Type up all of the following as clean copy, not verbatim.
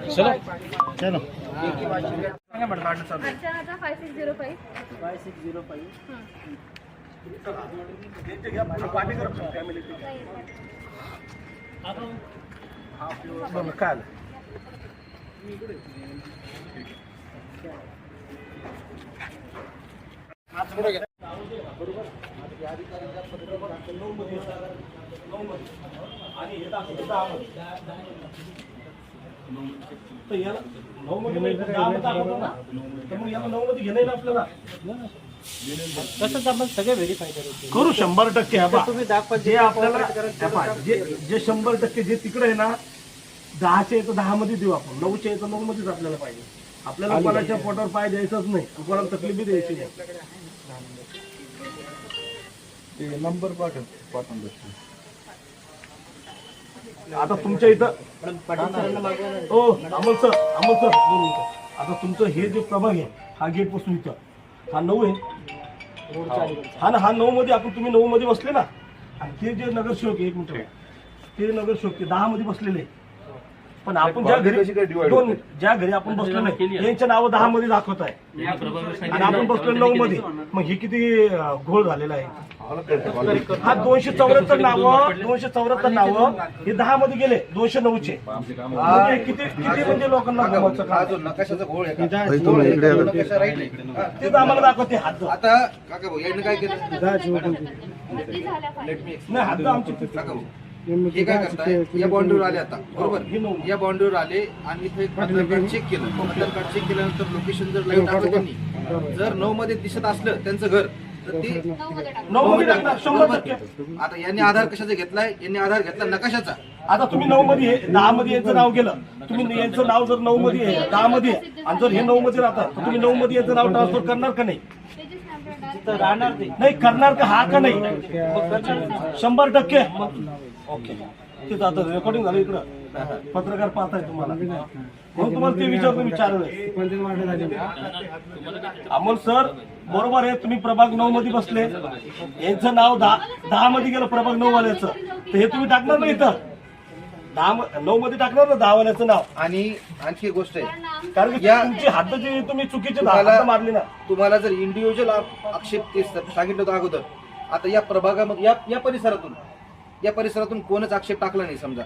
चलो चलो अर्चनाचा 5605 काय तसंच आपण सगळे व्हेरीफाय करू 100%. तुम्ही दाखवा जे आपल्याला जे 100% जे तिकडे आहे ना 10चे आहे तर 10 मध्ये देऊ आपण, 9चे आहे तर 9 मध्येच आपल्याला पाहिजे. आपल्याला कोणाच्या पोटावर पाय द्यायचंच नाही, कोणाला तकलीफ द्यायची नाही. नंबर पाठवून आता तुमच्या इथं हो अमोल सर 2 मिनिटं. आता तुमचं हे जे प्रभाग आहे हा गेट पासून इथं हा 9 आहे. हा ना, हा 9 मध्ये आपण तुम्ही 9 मध्ये बसले ना, आणि ते जे नगरसेवक आहे 1 मिनिट, ते नगरसेवक ते 10 मध्ये बसलेले. पण आपण ज्या घरी आपण बसलो नाही यांच्या नावं 10 मध्ये दाखवत आहे आणि आपण बसलो 9 मध्ये. मग हे किती घोळ झालेला आहे. हा 274 नावं हे 10 मध्ये गेले 209चे. किती म्हणजे लोकांना नकाशाचा घोळ आहे ते आम्हाला दाखवते हात. आता काका भाऊ यांनी काय केलं नाही हात आमचे हे काय करताय, या बाउंड्रीवर आले आता बरोबर, या बाउंड्रीवर आले आणि इथे एक मतदार कार्ड चेक केलं. मतदार कार्ड चेक केल्यानंतर लोकेशन जर लाईव्ह टाकलं त्यांनी, जर 9 मध्ये दिसत असलं त्यांचं घर तर ते 9 मध्ये टाकणार 100%. आता यांनी आधार कशाचा घेतलाय, यांनी आधार घेतला नकाशाचा. आता तुम्ही 9 मध्ये 10 मध्ये यांचं नाव गेलं, तुम्ही यांचं नाव जर 9 मध्ये आहे 10 मध्ये आहे, आणि जर हे 9 मध्ये राहतात तर तुम्ही 9 मध्ये यांचं नाव ट्रान्सफर करणार का नाही? राहणार ते नाही करणार का हा का नाही? 100%. ओके तेच आता रेकॉर्डिंग झालं इकडं, पत्रकार पाहताय तुम्हाला, म्हणून तुम्हाला ते विचारलं. अमोल सर बरोबर आहे, तुम्ही प्रभाग 9 मध्ये बसले, यांचं नाव 10 मध्ये गेलं प्रभाग 9 वाल्याचं, तर हे तुम्ही टाकणार नाही इथं 9 मध्ये टाकणार ना 10 वाल्याचं नाव. आणि आणखी एक गोष्ट आहे, कारण की तुमची हद्द जी तुम्ही चुकीचे हद्द मारली ना. तुम्हाला जर इंडिव्हिज्युअल आक्षेप ते सांगितलं होतं अगोदर, आता या प्रभागामध्ये या परिसरातून कोणच आक्षेप टाकला नाही. समजा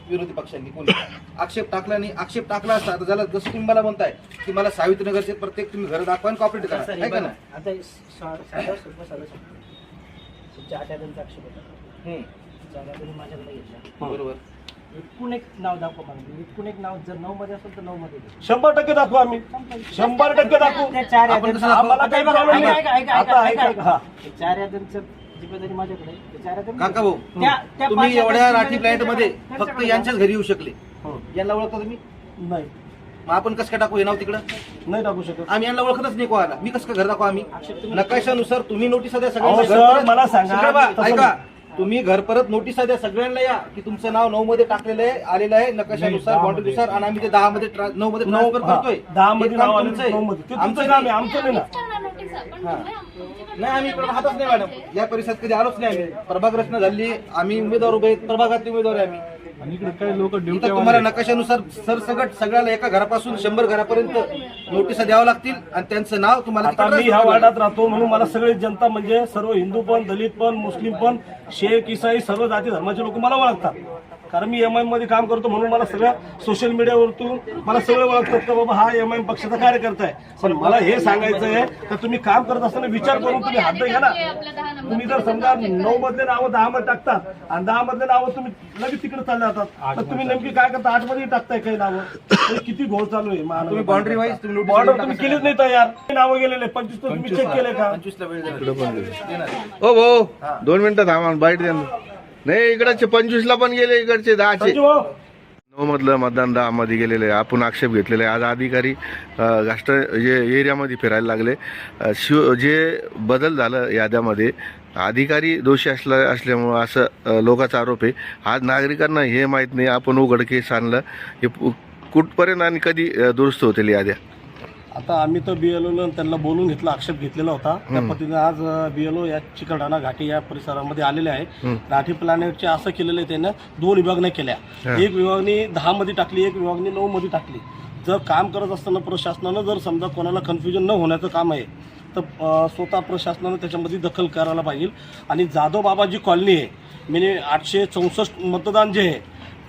विरोधी पक्षांनी कोणी आक्षेप टाकला नाही, आक्षेप टाकला असता आता ज्याला जसं तुम्ही मला म्हणताय की मला सावित्रीनगरचे प्रत्येक तुम्ही घर दाखवा आणि कॉपरेट करा, आहे का ना? आता तुमच्या आठवड्यांचा आक्षेप होता, जागा तुम्ही माझ्याकडे घेतला बरोबर. एकूण एक नाव दाखवा मला, एकूण एक नाव जर 9 मध्ये असेल तर 9 मध्ये 100% दाखवू आम्ही, 100% दाखवू. त्या 4 आम्हाला काही प्रॉब्लेम नाही. आता ऐका, 4 याद्यांचं जिम्मेदारी माझ्याकडे. काका भाऊ तुम्ही एवढ्या राठी फ्लॅट मध्ये फक्त यांच्याच घरी येऊ शकले, यांना ओळखता तुम्ही? नाही मग आपण कसं काय टाकू हे नाव तिकडं? नाही टाकू शकत. आम्ही यांना ओळखतच नाही कोणाला, मी कसं काय घर दाखवा? आम्ही नकाशानुसार तुम्ही नोटीस द्या अहो सगळ्यांना. सर मला सांगा, ऐका, तुम्ही घर परत नोटीस द्या सगळ्यांना या की तुमचं नाव 9 मध्ये टाकलेलं आहे, आलेलं आहे नकाशानुसार बाउंड्रीनुसार, आणि आम्ही ते 10 मध्ये 9 मध्ये ट्रान्सफर करतोय. 10 मध्ये हे काम नाव आलं, तुमचं आहे. 9 मध्ये. ते आमचं तुमचं काम आहे, नाही. आमचं नाही ना. नाही आम्ही इकडे राहतच नाही मॅडम, या परिसरात कधी आलोच नाही आम्ही. प्रभाग रचना झाली, आम्ही उमेदवार उभे आहेत, प्रभागातले उमेदवार आहे आम्ही. काही लोक इथं तुम्हाला नकाशानुसार सरसकट सगळ्याला एका घरापासून 100 घरापर्यंत नोटिसा द्यावं लागतील आणि त्यांचं नाव तुम्हाला आता तिकडे मी ह्या वार्डात राहतो म्हणून मला सगळी जनता म्हणजे सर्व हिंदू पण, दलित पण, मुस्लिम पण, शेख, इसाई सर्व जाती धर्माचे लोक मला ओळखतात. कारण मी एमआयएम मध्ये काम करतो म्हणून मला सगळ्या सोशल मीडियावरतून मला सगळं ओळखतात का बाबा हा एमआयएम पक्षाचा कार्यकर्ता आहे. पण मला हे सांगायचं आहे की तुम्ही काम करत असताना विचार करून तुम्ही हद्द घ्या ना. तुम्ही जर समजा 9 मधले नावं 10 मध्ये टाकतात आणि 10 मधले नावं तुम्ही लगेच तिकडे चालले जातात, तर तुम्ही नेमकी काय करता? 8 मध्ये टाकताय काही नावं. किती घोळ चालू आहे तुम्ही महानगर. बाउंड्री वाईज तुम्ही बॉर्डर तुम्ही केलीच नाही तयार. नावं गेलेले 25 तर तुम्ही चेक केले का? 25 ला वेळ देणार. ओ भाऊ 2 मिनिटं थांबा, बाईट द्या ना. नाही इकडचे 25 ला पण गेले, इकडचे 10चे. 9 मधलं मतदान 10 मध्ये गेलेलं आहे. आपण आक्षेप घेतलेला आहे. आज अधिकारी राष्ट्र एरियामध्ये फिरायला लागले. जे बदल झालं याद्यामध्ये अधिकारी दोषी असल्यामुळं असं लोकांचा आरोप आहे. आज नागरिकांना हे माहीत नाही आपण उघडकीस आणलं हे कुठपर्यंत आणि कधी दुरुस्त होतील याद्या. आता आम्ही तर BLO त्यांना बोलून घेतलं, आक्षेप घेतलेला होता. त्या पद्धतीने आज BLO या चिकलठाणा घाटी या परिसरामध्ये आलेले आहे. घाटी प्लॅनेटचे असं केलेलं आहे त्यानं 2 विभागण्या केल्या. एक विभागणी 10 मध्ये टाकली, एक विभागणी 9 मध्ये टाकली. जर काम करत असताना प्रशासनानं जर समजा कोणाला कन्फ्युजन न होण्याचं काम आहे तर स्वतः प्रशासनानं त्याच्यामध्ये दखल करायला पाहिजे. आणि जाधव बाबाजी कॉलनी आहे, म्हणजे 864 मतदान जे आहे,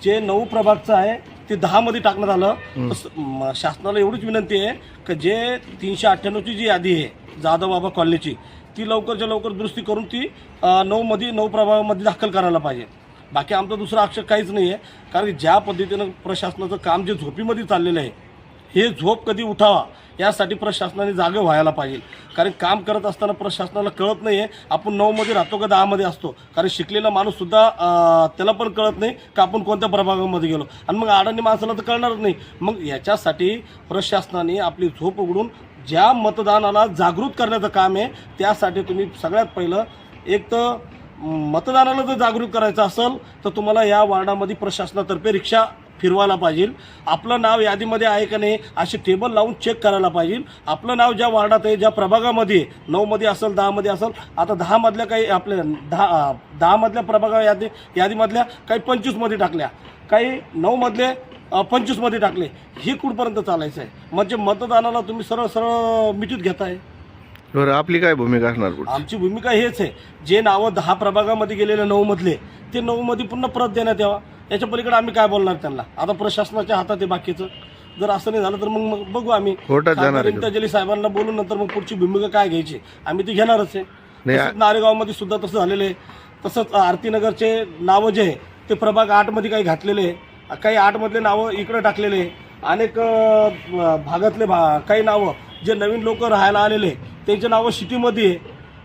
जे 9 प्रभागचं आहे ते 10 मध्ये टाकण्यात आलं. शासनाला एवढीच विनंती आहे की जे 398ची जी यादी आहे जाधव बाबा कॉलनीची, ती लवकरच्या लवकर दुरुस्ती करून ती 9 प्रभागामध्ये दाखल करायला पाहिजे. बाकी आमचा दुसरा आक्षेप काहीच नाही आहे. कारण ज्या पद्धतीनं प्रशासनाचं काम जे झोपीमध्ये चाललेलं आहे, हे झोप कधी उठावा यासाठी प्रशासनाने जागे व्हायला पाहिजे. कारण काम करत असताना प्रशासनाला कळत नाही आहे आपण 9 मध्ये राहतो का 10 मध्ये असतो. कारण शिकलेला माणूससुद्धा त्याला पण कळत नाही का आपण कोणत्या प्रभागामध्ये गेलो. आणि मग अडाणी माणसाला तर कळणारच नाही. मग याच्यासाठी प्रशासनाने आपली झोप उघडून ज्या मतदानाला जागृत करण्याचं काम आहे, त्यासाठी तुम्ही सगळ्यात पहिलं एक तर मतदानाला जर जागृत करायचं असेल तर तुम्हाला या वार्डामध्ये प्रशासनातर्फे रिक्षा फिरवायला पाहिजे. आपलं नाव यादीमध्ये आहे का नाही असे टेबल लावून चेक करायला पाहिजे. आपलं नाव ज्या वार्डात आहे, ज्या प्रभागामध्ये 9 मध्ये असेल, 10 मध्ये असेल, आता 10 मधल्या काही आपल्या 10 मधल्या प्रभागा यादीमधल्या काही 25 मध्ये टाकल्या, काही 9 मधले 25 मध्ये टाकले. हे कुठपर्यंत चालायचं आहे? म्हणजे मतदानाला तुम्ही सरळ सरळ मिठीत घेताय. बरं, आपली काय भूमिका असणार पुढे? आमची भूमिका हेच आहे, जे नावं 10 प्रभागामध्ये गेलेले 9 मधले ते 9 मध्ये पुन्हा परत देण्यात यावा. याच्या पलीकडे आम्ही काय बोलणार त्यांना? आता प्रशासनाच्या हातात आहे बाकीचं. जर असं नाही झालं तर मग बघू आम्ही कोर्टात जाणार आहे. तजेली साहेबांना बोलून नंतर मग पुढची भूमिका काय घ्यायची आम्ही ती घेणारच आहे. तसंच नारेगावमध्ये सुद्धा तसं झालेलं आहे. तसंच आरतीनगरचे नावं जे आहे ते प्रभाग 8 मध्ये काही घातलेले आहे, काही 8 मधले नावं इकडे टाकलेले आहे. अनेक भागातले काही नावं जे नवीन लोक राहायला आलेले त्यांचे नावं सिटीमध्ये आहे.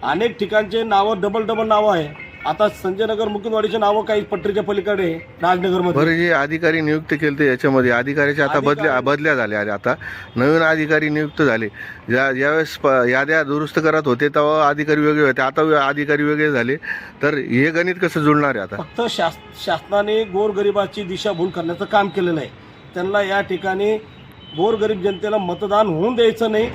अनेक ठिकाणचे नावं डबल नावं आहे. आता संजयनगर मुकुंदवाडीचे नावं काही पट्टीच्या पलीकडे आहे राजनगरमध्ये. बरं, जे अधिकारी नियुक्त केले ते याच्यामध्ये अधिकाऱ्याच्या आता बदल्या झाल्या. आता नवीन अधिकारी नियुक्त झाले. ज्यावेळेस याद्या दुरुस्त करत होते तेव्हा अधिकारी वेगळे होते, आता अधिकारी वेगळे झाले. तर हे गणित कसं जुळणार आहे? आता फक्त शासनाने गोरगरिबाची दिशाभूल करण्याचं काम केलेलं आहे. त्यांना या ठिकाणी गोरगरीब जनतेला मतदान होऊन द्यायचं नाही.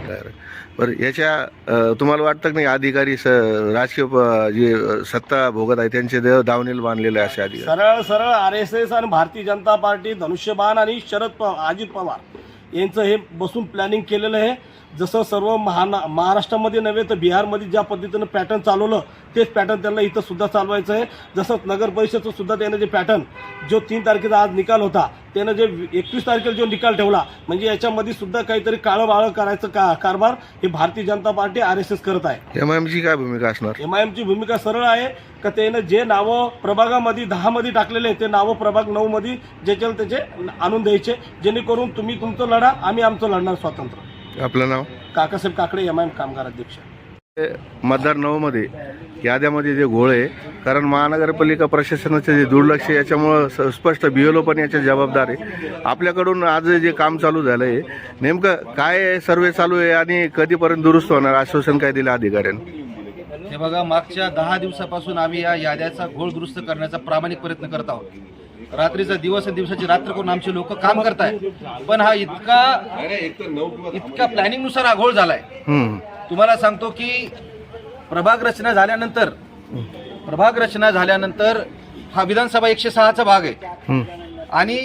बरं, याच्या तुम्हाला वाटतं की नाही अधिकारी राजकीय जे सत्ता भोगत आहे त्यांचे दावणीला बांधलेले असे अधिकारी सरळ RSS आणि भारतीय जनता पार्टी, धनुष्यबाण आणि अजित पवार यांचं हे बसून प्लॅनिंग केलेलं आहे. जसं सर्व महाराष्ट्रामध्ये नव्हे तर बिहारमध्ये ज्या पद्धतीनं पॅटर्न चालवलं तेच पॅटर्न त्यांना इथं सुद्धा चालवायचं आहे. जसं नगर परिषदचं सुद्धा त्यानं जे पॅटर्न जो 3 तारखेचा आज निकाल होता त्यानं जे 21 तारखेला जो निकाल ठेवला, म्हणजे याच्यामध्ये सुद्धा काहीतरी काळं बाळं करायचं कारभार हे भारतीय जनता पार्टी RSS करत आहे. MIMची काय भूमिका असणार? MIMची भूमिका सरळ आहे का त्यानं जे नावं प्रभागामध्ये 10 मध्ये टाकलेले ते नावं प्रभाग 9 मध्ये ज्याच्याला त्याचे आणून द्यायचे, जेणेकरून तुम्ही तुमचं लढा, आम्ही आमचं लढणार स्वतंत्र. आपलं नाव? काकासाहेब काकडे, MIM कामगार अध्यक्ष. मतदार 9 मध्ये याद्यामध्ये जे घोळ आहे, कारण महानगरपालिका प्रशासनाचे जे दुर्लक्ष याच्यामुळं स्पष्ट BLO पण याचे जबाबदार आहे. आपल्याकडून आज जे काम चालू झालं आहे नेमकं काय सर्वे चालू आहे आणि कधीपर्यंत दुरुस्त होणार आश्वासन काय दिलं अधिकाऱ्यांनी? हे बघा, मागच्या 10 दिवसापासून आम्ही या याद्याचा घोळ दुरुस्त करण्याचा प्रामाणिक प्रयत्न करत आहोत. रात्रीचा दिवस आणि दिवसाची रात्र करून आमचे लोक काम करतायत. पण हा इतका प्लॅनिंग नुसार हा घोळ झालाय. तुम्हाला सांगतो की प्रभाग रचना झाल्यानंतर हा विधानसभा 106चा भाग आहे आणि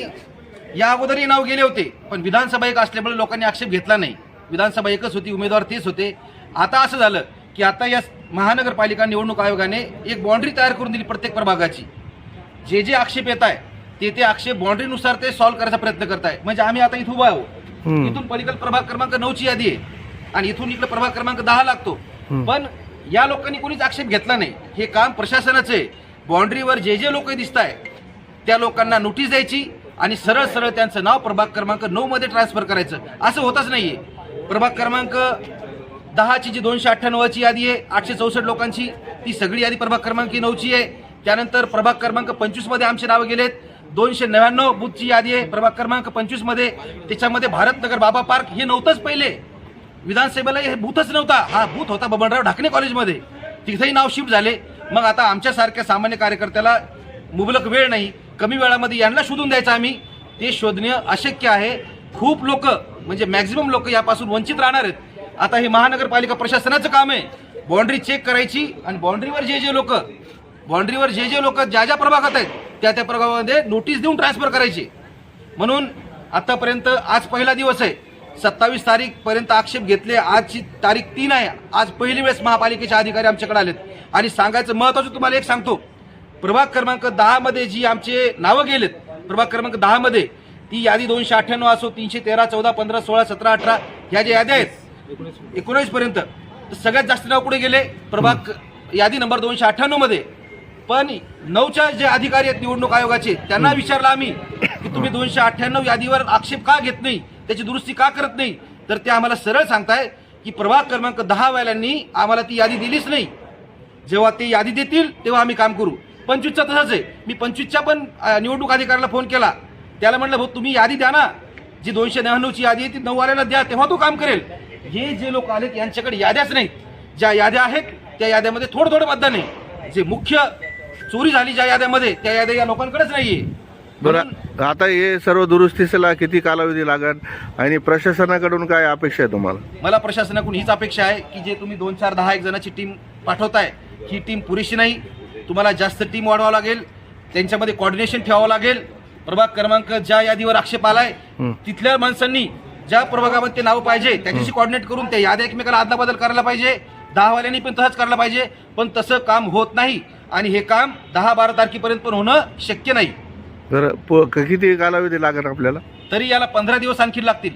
या अगोदरही नाव गेले होते, पण विधानसभा एक असल्यामुळे लोकांनी आक्षेप घेतला नाही. विधानसभा एकच होती, उमेदवार तेच होते. आता असं झालं की आता या महानगरपालिका निवडणूक आयोगाने एक बाउंड्री तयार करून दिली प्रत्येक प्रभागाची. जे आक्षेप येत आहे ते आक्षेप बाउंड्रीनुसार ते सॉल्व्ह करायचा प्रयत्न करताय. म्हणजे आम्ही आता इथं उभा आहोत, इथून पलीकडे प्रभाग क्रमांक 9ची यादी आहे आणि इथून इकडे प्रभाग क्रमांक 10 लागतो. पण या लोकांनी कोणीच आक्षेप घेतला नाही. हे काम प्रशासनाचं आहे. बाउंड्रीवर जे लोक दिसत आहे त्या लोकांना नोटीस द्यायची आणि सरळ सरळ त्यांचं नाव प्रभाग क्रमांक 9 मध्ये ट्रान्सफर करायचं. असं होतच नाहीये. प्रभाग क्रमांक 10ची जी 298ची यादी आहे 864 लोकांची, ती सगळी यादी प्रभाग क्रमांक 9ची आहे. त्यानंतर प्रभाग क्रमांक 25 मध्ये आमचे नाव गेलेत. 299 बूथची यादी आहे प्रभाग क्रमांक 25 मध्ये. त्याच्यामध्ये भारतनगर बाबा पार्क हे नव्हतंच पहिले. विधानसभेला हे बूथच नव्हता. हा बूथ होता बबनराव ढाकणे कॉलेजमध्ये. तिथेही नाव शिफ्ट झाले. मग आता आमच्यासारख्या सामान्य कार्यकर्त्याला मुबलक वेळ नाही, कमी वेळामध्ये यांना शोधून द्यायचं आम्ही, ते शोधणे अशक्य आहे. खूप लोक म्हणजे मॅक्झिमम लोक यापासून वंचित राहणार आहेत. आता हे महानगरपालिका प्रशासनाचं काम आहे बाउंड्री चेक करायची आणि बाउंड्रीवर जे जे लोक ज्या प्रभागात आहेत त्या प्रभागामध्ये नोटीस देऊन ट्रान्सफर करायची. म्हणून आतापर्यंत आज पहिला दिवस आहे, 27 तारीखपर्यंत आक्षेप घेतले. आजची तारीख 3 आहे. आज पहिली वेळेस महापालिकेचे अधिकारी आमच्याकडे आलेत. आणि सांगायचं महत्त्वाचं तुम्हाला एक सांगतो, प्रभाग क्रमांक 10 मध्ये जी आमचे नावं गेलेत, प्रभाग क्रमांक 10 मध्ये ती यादी 298 असो, 313, 14, 15, 16, 17, 18 ह्या ज्या याद्या आहेत 19 पर्यंत, तर सगळ्यात जास्त नाव कुठे गेले? प्रभाग यादी नंबर 298 मध्ये. पण 9च्या जे अधिकारी आहेत निवडणूक आयोगाचे, त्यांना विचारलं आम्ही की तुम्ही 298 यादीवर आक्षेप का घेत नाही, त्याची दुरुस्ती का करत नाही? तर ते आम्हाला सरळ सांगताय की प्रभाग क्रमांक 10 वाल्यांनी आम्हाला ती यादी दिलीच नाही. जेव्हा ते यादी देतील तेव्हा आम्ही काम करू. 25चा तसंच आहे. मी 25च्या पण निवडणूक अधिकाऱ्याला फोन केला. त्याला म्हटलं भाऊ तुम्ही यादी द्या ना, जी 299ची यादी आहे ती 9 वाल्यांना द्या, तेव्हा तो काम करेल. हे जे लोक आलेत यांच्याकडे याद्याच नाहीत. ज्या याद्या आहेत त्या याद्यामध्ये थोडं मतदान आहे. जे मुख्य चोरी झाली ज्या याद्यामध्ये, त्या याद्या या लोकांकडेच नाहीये. बरं, आता हे सर्व दुरुस्तीला किती कालावधी लागेल आणि प्रशासनाकडून काय अपेक्षा आहे तुम्हाला? मला प्रशासनाकडून हीच अपेक्षा आहे की जे तुम्ही 2, 4, 10 एक जणांची टीम पाठवताय, ही टीम पुरेशी नाही. तुम्हाला जास्त टीम वाढवावं लागेल, त्यांच्यामध्ये कोऑर्डिनेशन ठेवावं लागेल. प्रभाग क्रमांक ज्या यादीवर आक्षेप आलाय तिथल्या माणसांनी ज्या प्रभागामध्ये ते नाव पाहिजे त्याच्याशी कोऑर्डिनेट करून त्या याद्या एकमेकाला आदलाबदल करायला पाहिजे. 10 वाल्यांनी पण तसंच करायला पाहिजे. पण तसं काम होत नाही आणि हे काम 10-12 तारखेपर्यंत पण होणं शक्य नाही. बरं, किती कालावधी लागेल आपल्याला? तरी याला 15 दिवस आणखी लागतील.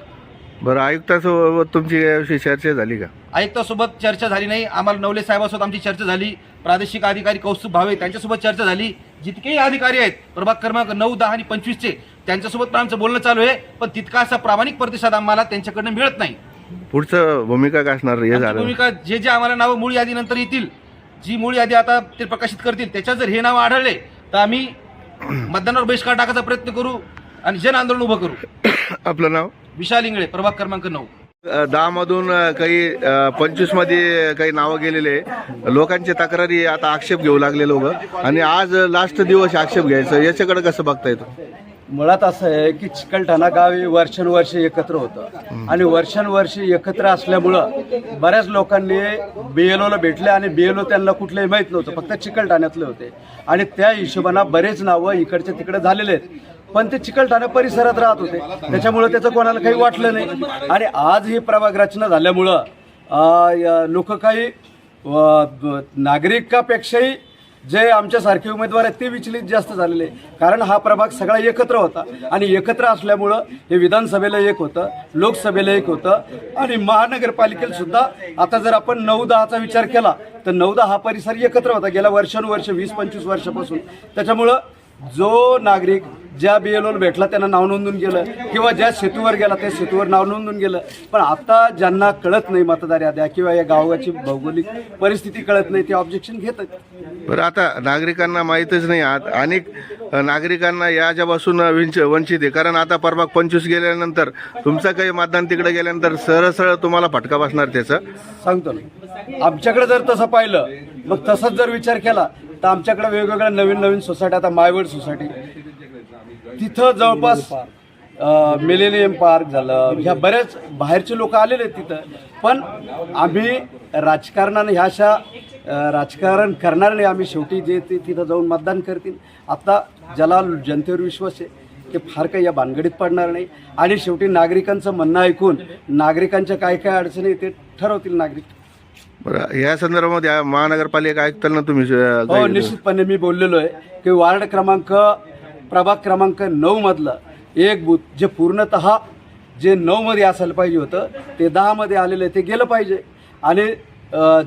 बरं, आयुक्तासोबत तुमची याविषयी चर्चा झाली का? आयुक्तासोबत चर्चा झाली नाही. आम्हाला नवले साहेबांसोबत आमची चर्चा झाली. प्रादेशिक अधिकारी कौस्तुभ भावे त्यांच्यासोबत चर्चा झाली. जितकेही अधिकारी आहेत प्रभाग क्रमांक 9, 10 आणि 25चे त्यांच्यासोबत पण आमचं बोलणं चालू आहे. पण तितका असा प्रामाणिक प्रतिसाद आम्हाला त्यांच्याकडनं मिळत नाही. पुढचं भूमिका काय असणार? हे झालं भूमिका जे आम्हाला नावं मूळ यादीनंतर येतील, जी मूळ यादी आता ते प्रकाशित करतील, त्याच्यात जर हे नाव आढळले तर आम्ही मतदानावर बहिष्कार टाकायचा प्रयत्न करू आणि जन आंदोलन उभं करू. आपलं नाव? विशाल इंगळे, प्रभाग क्रमांक 9. 10 मधून काही 25 मध्ये काही नावं गेलेले लोकांची तक्रारी, आता आक्षेप घेऊ लागले लोक. आणि आज लास्ट दिवस आक्षेप घ्यायचं, याच्याकडे कसं बघता येतं? मुळात असं आहे की चिकलठाणा गाव हे वर्षानुवर्षे एकत्र होतं आणि वर्षानुवर्षे एकत्र असल्यामुळं बऱ्याच लोकांनी BLOला भेटले आणि BLO त्यांना कुठलंही माहीत नव्हतं, फक्त चिकलठाण्यातले होते. आणि त्या हिशोबानं बरेच नावं इकडच्या तिकडे झालेले आहेत. पण ते चिकलठाणा परिसरात राहत होते, त्याच्यामुळं त्याचं कोणाला काही वाटलं नाही. आणि आज ही प्रभाग रचना झाल्यामुळं लोक काही नागरिकापेक्षाही जे आमच्यासारखे उमेदवार आहेत ते विचलित जास्त झालेले. कारण हा प्रभाग सगळा एकत्र होता आणि एकत्र असल्यामुळं हे विधानसभेला एक होतं, लोकसभेला एक होतं आणि महानगरपालिकेला सुद्धा. आता जर आपण 9-10चा विचार केला तर 9-10 हा परिसर एकत्र होता गेल्या वर्षानुवर्ष 20-25 वर्षापासून. त्याच्यामुळं जो नागरिक ज्या BLOला भेटला त्यांना नाव नोंदून गेलं किंवा ज्या सेतूवर गेला त्या सेतूवर नाव नोंदून गेलं. पण आता ज्यांना कळत नाही मतदार याद्या किंवा या गावाची भौगोलिक परिस्थिती कळत नाही ते ऑब्जेक्शन घेतात. बरं, आता नागरिकांना माहीतच नाही. अनेक नागरिकांना याच्यापासून वंचित आहे. कारण आता प्रभाग 25 गेल्यानंतर तुमचं काही मतदान तिकडे गेल्यानंतर सरळ तुम्हाला फटका बसणार त्याचा. सांगतो ना, आमच्याकडे जर तसं पाहिलं मग तसंच जर विचार केला तर आमच्याकडे वेगवेगळ्या नवीन सोसायटी, आता मायवर्ड सोसायटी, तिथं जवळपास मिलेनियम पार्क झालं, ह्या बऱ्याच बाहेरचे लोक आलेले आहेत तिथं. पण आम्ही राजकारणाने ह्या अशा राजकारण करणार नाही. आम्ही शेवटी जे ते तिथं जाऊन मतदान करतील. आता ज्याला जनतेवर विश्वास आहे ते फार काही या भानगडीत पडणार नाही आणि शेवटी नागरिकांचं म्हणणं ऐकून नागरिकांच्या काय काय अडचणी ते ठरवतील नागरिक. बरं, या संदर्भामध्ये महानगरपालिका आयुक्तांना तुम्ही हो, निश्चितपणे मी बोललेलो आहे की वार्ड क्रमांक प्रभाग क्रमांक 9 मधलं एक बूथ जे पूर्णतः जे 9 मध्ये असायला पाहिजे होतं ते 10 मध्ये आलेलं आहे, ते गेलं पाहिजे. आणि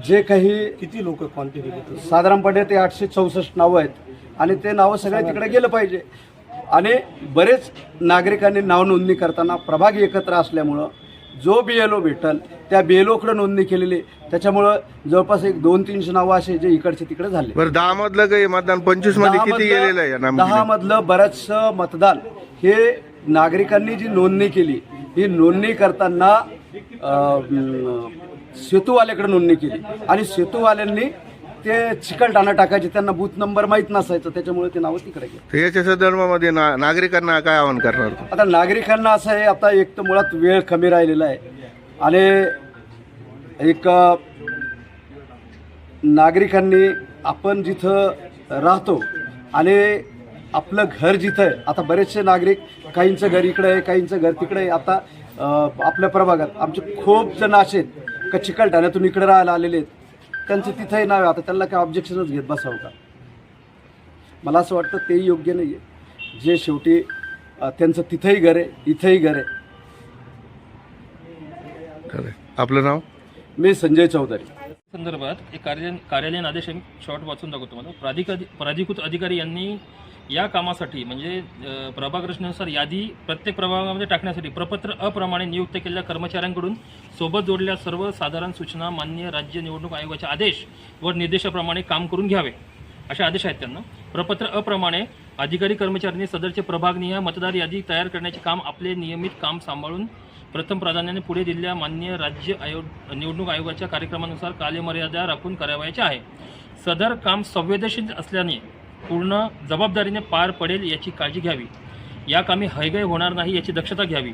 जे काही किती लोक क्वांटिटी देतात? साधारणपणे ते 864 नावं आहेत आणि ते नावं सगळे तिकडे गेलं पाहिजे. आणि बरेच नागरिकांनी नाव नोंदणी करताना प्रभाग एकत्र असल्यामुळं जो BLO भेटल त्या BLOकडे नोंदणी केलेली, त्याच्यामुळं जवळपास 200-300 नावं असे जे इकडचे तिकडे झाले. बरं, 10 मधलं काही मतदान 25 मध्ये किती गेलेलं आहे? 10 मधलं बरंचसं मतदान हे नागरिकांनी जी नोंदणी केली, ही नोंदणी करताना सेतूवाल्याकडे नोंदणी केली आणि सेतूवाल्यांनी ते चिकलठाणा टाकायचे, त्यांना बूथ नंबर माहीत नसायचं, त्याच्यामुळे ते नावं तिकडे गेले. तर याच्या संदर्भामध्ये नागरिकांना काय आवाहन करणार? आता नागरिकांना असं आहे, आता एक तर मुळात वेळ कमी राहिलेला आहे आणि एक नागरिकांनी आपण जिथं राहतो आणि आपलं घर जिथं आहे, आता बरेचसे नागरिक काहींचं घर इकडे आहे, काहींचं घर तिकडे आहे. आता आपल्या प्रभागात आमचे खूप जण असे आहेत का चिकलठाण्यातून इकडे राहायला आलेले आहेत, त्यांचं तिथंही नाव आहे. आता त्यांना काय ऑब्जेक्शनच घेत बसावं का? मला असं वाटतं तेही योग्य नाही आहे. जे शेवटी त्यांचं तिथंही घर आहे, इथंही घर आहे. खरं. आपलं नाव? मी संजय चौधरी. संदर्भात एक कार्यालयीन आदेश मी शॉर्ट वाचून दाखवतो तुम्हाला. प्राधिकृत अधिकारी यांनी या कामासाठी म्हणजे प्रभाग रचनेनुसार यादी प्रत्येक प्रभागामध्ये टाकण्यासाठी प्रपत्र अप्रमाणे नियुक्त केलेल्या कर्मचाऱ्यांकडून सोबत जोडलेल्या सर्व साधारण सूचना मान्य राज्य निवडणूक आयोगाचे आदेश व निर्देशाप्रमाणे काम करून घ्यावे असे आदेश आहेत त्यांना. प्रपत्र अप्रमाणे अधिकारी कर्मचाऱ्यांनी सदरचे प्रभागनिहाय मतदार यादी तयार करण्याचे काम आपले नियमित काम सांभाळून प्रथम प्राधान्याने पुढे दिलेल्या मान्य राज्य निवडणूक आयोगाच्या कार्यक्रमानुसार कालमर्यादा राखून करावयाचे आहे. सदर काम संवेदनशील असल्याने पूर्ण जबाबदारीने पार पडेल याची काळजी घ्यावी. या कामी हयगय होणार नाही याची दक्षता घ्यावी.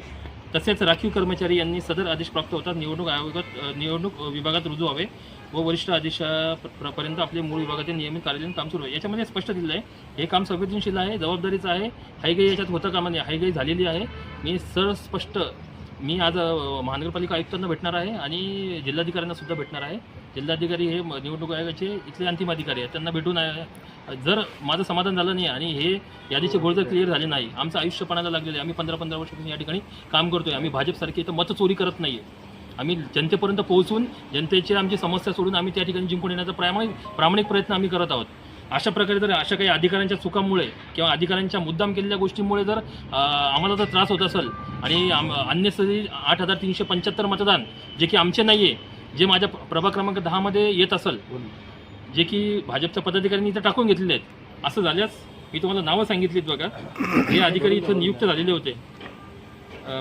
तसेच राखीव कर्मचारी यांनी सदर आदेश प्राप्त होतात निवडणूक विभागात रुजू व्हावे व वरिष्ठ आदेशापर्यंत आपले मूळ विभागातील नियमित कार्यालयीन काम सुरू आहे. याच्यामध्ये स्पष्ट दिलेलं आहे हे काम संवेदनशील आहे, जबाबदारीचं आहे, हयगय याच्यात होतं कामा नये. हयगय झालेली आहे. मी आज महानगरपालिका आयुक्तांना भेटणार आहे आणि जिल्हाधिकाऱ्यांना सुद्धा भेटणार आहे. जिल्हाधिकारी हे निवडणूक आयोगाचे इथले अंतिम अधिकारी आहेत, त्यांना भेटून जर माझं समाधान झालं नाही आणि हे यादीचे गोळ जर क्लिअर झाले नाही, आमचं आयुष्य पणाला लागलेलं आहे. आम्ही 15-15 वर्षापासून या ठिकाणी काम करतो आहे. आम्ही भाजपसारखे इथं मतचोरी करत नाही आहे. आम्ही जनतेपर्यंत पोहोचून जनतेची आमची समस्या सोडून आम्ही त्या ठिकाणी जिंकून येण्याचा प्रामाणिक प्रयत्न आम्ही करत आहोत. अशा प्रकारे जर अशा काही अधिकाऱ्यांच्या चुकांमुळे किंवा अधिकाऱ्यांच्या मुद्दाम केलेल्या गोष्टींमुळे जर आम्हाला जर त्रास होत असेल आणि अन्यस्थळी 8,375 मतदान जे की आमचे नाही आहे, जे माझ्या प्रभाग क्रमांक 10मध्ये येत असेल, जे की भाजपच्या पदाधिकाऱ्यांनी इथं टाकून घेतलेले आहेत, असं झाल्यास मी तुम्हाला नावं सांगितलीत बघा. हे अधिकारी इथं नियुक्त झालेले होते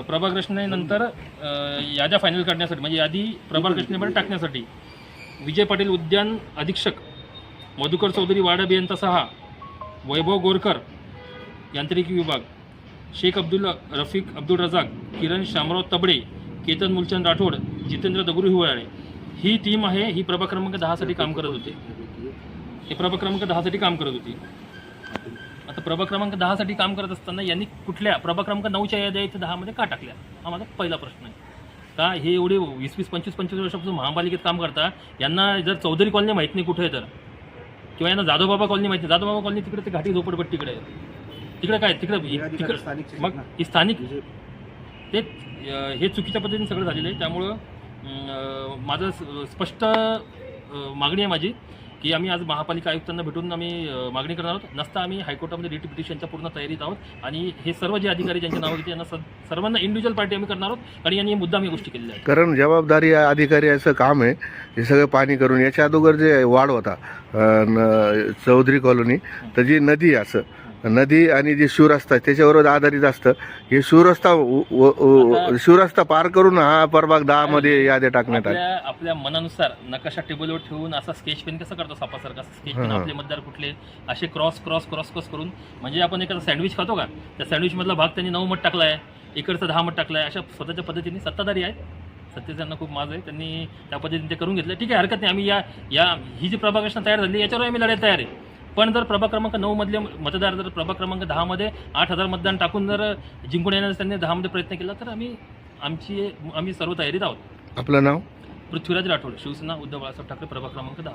प्रभाग रचनेनंतर याद्या फायनल करण्यासाठी, म्हणजे यादी प्रभाग रचनेमध्ये टाकण्यासाठी. विजय पाटील उद्यान अधीक्षक, मधुकर चौधरी वाडा अभियंता 6, वैभव गोरकर यांत्रिकी विभाग, शेख रफीक अब्दुल रजाक, किरण शामराव तबडे, केतन मुलचंद राठोड, जितेंद्र दगडू हिवाळे ही टीम आहे. ही प्रभाग क्रमांक 10साठी काम करत होते. हे प्रभाग क्रमांक 10साठी काम करत होती. आता प्रभाग क्रमांक 10साठी काम करत असताना यांनी कुठल्या प्रभाग क्रमांक 9च्या याद्या इथे 10मध्ये का टाकल्या, हा माझा पहिला प्रश्न आहे. का हे एवढे 20-25, 25-25 वर्षापासून महापालिकेत काम करता, यांना जर चौधरी कॉलनी माहीत नाही कुठे आहे तर, किंवा यांना जाधवबाबा कॉलनी माहिती, जाधवबाबा कॉलनी तिकडे ते घाटी झोपडपट्टीकडे आहे, तिकडे काय तिकडे मग ही स्थानिक ते हे चुकीच्या पद्धतीने सगळं झालेलं आहे. त्यामुळं माझं स्पष्ट मागणी आहे माझी की आम्ही आज महापालिका आयुक्तांना भेटून आम्ही मागणी करणार आहोत. नसता आम्ही हायकोर्टामध्ये रिट पिटिशनच्या पूर्ण तयारीत आहोत आणि हे सर्व जे अधिकारी ज्यांच्या नावं घेते यांना सर्वांना इंडिव्हिज्युअल पार्टी आम्ही करणार आहोत आणि यांनी मुद्दाम ही गोष्टी केलेल्या आहेत. कारण जबाबदारी अधिकारी असं काम आहे हे सगळं पाणी करून. याच्या अगोदर जे वाढ होता चौधरी कॉलनी, तर जी नदी असं नदी आणि जे शिवरस्ता त्याच्यावर आधारित असतं. हे शिवरस्ता पार करून हा प्रभाग 10मध्ये याद्या टाकण्यात आल्या. आपल्या मनानुसार नकाशा टेबलवर ठेवून असा स्केच पेन कसं करतो सापासारखा, स्केच पेन आपले मतदार कुठले असे क्रॉस करून, म्हणजे आपण एखादा सँडविच खातो का, त्या सँडविच मधला भाग त्यांनी 9 मत टाकला आहे, इकडचा 10 मत टाकला आहे. अशा स्वतःच्या पद्धतीने सत्ताधारी आहेत, सत्तेचं त्यांना खूप माज आहे, त्यांनी त्या पद्धतीने ते करून घेतलं. ठीक आहे, हरकत नाही. आम्ही ही जी प्रभाग रचना तयार झाली याच्यावर आम्ही लढायला तयार आहे. पण जर प्रभाग क्रमांक 9 मधले मतदार जर प्रभाग क्रमांक 10मध्ये 8,000 मतदान टाकून जर जिंकून येण्याचा त्यांनी 10मध्ये प्रयत्न केला तर आम्ही सर्व तयारीत आहोत. आपलं नाव? पृथ्वीराज राठोड, शिवसेना उद्धव बाळासाहेब ठाकरे, प्रभाग क्रमांक 10.